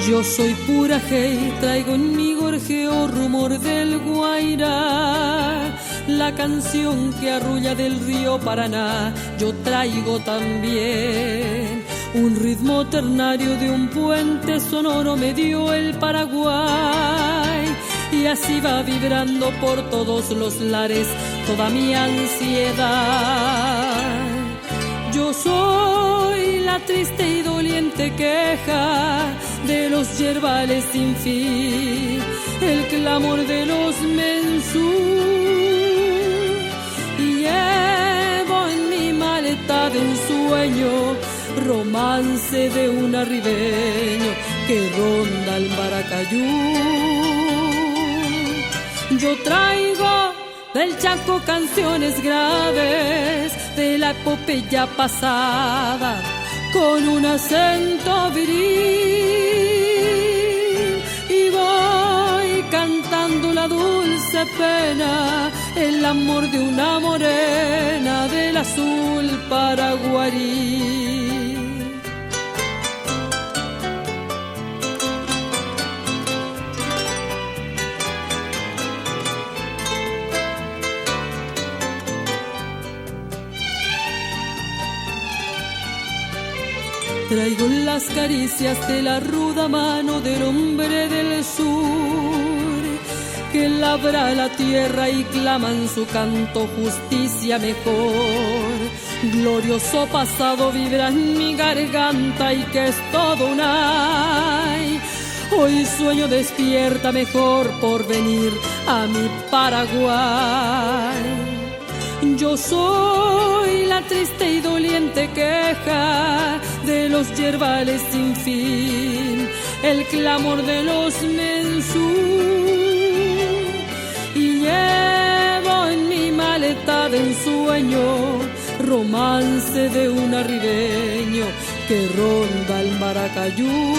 Yo soy pura hey, traigo en mi gorjeo rumor del Guairá, la canción que arrulla del río Paraná. Yo traigo también un ritmo ternario de un puente sonoro me dio el Paraguay, y así va vibrando por todos los lares toda mi ansiedad. Yo soy la triste y doliente queja de los yerbales sin fin, el clamor de los mensú, y llevo en mi maleta de un sueño romance de un arribeño que ronda el Maracayú. Yo traigo del Chaco canciones graves de la epopeya pasada con un acento viril, y voy cantando la dulce pena, el amor de una morena del azul paraguarí. Traigo las caricias de la ruda mano del hombre del sur, que labra la tierra y clama en su canto justicia mejor. Glorioso pasado vibra en mi garganta y que es todo un ay. Hoy sueño despierta mejor por venir a mi Paraguay. Yo soy la triste y doliente queja de los yerbales sin fin, el clamor de los mensú, y llevo en mi maleta de ensueño romance de un arribeño que ronda el Maracayú.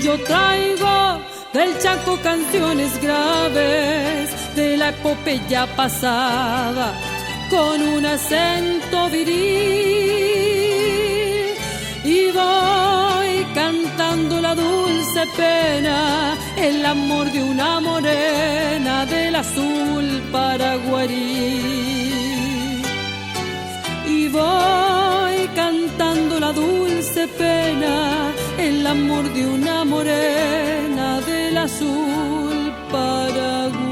Yo traigo del Chaco canciones graves de la epopeya pasada con un acento viril, y voy cantando la dulce pena, el amor de una morena del azul paraguarí. Y voy cantando la dulce pena, el amor de una morena del azul paraguarí.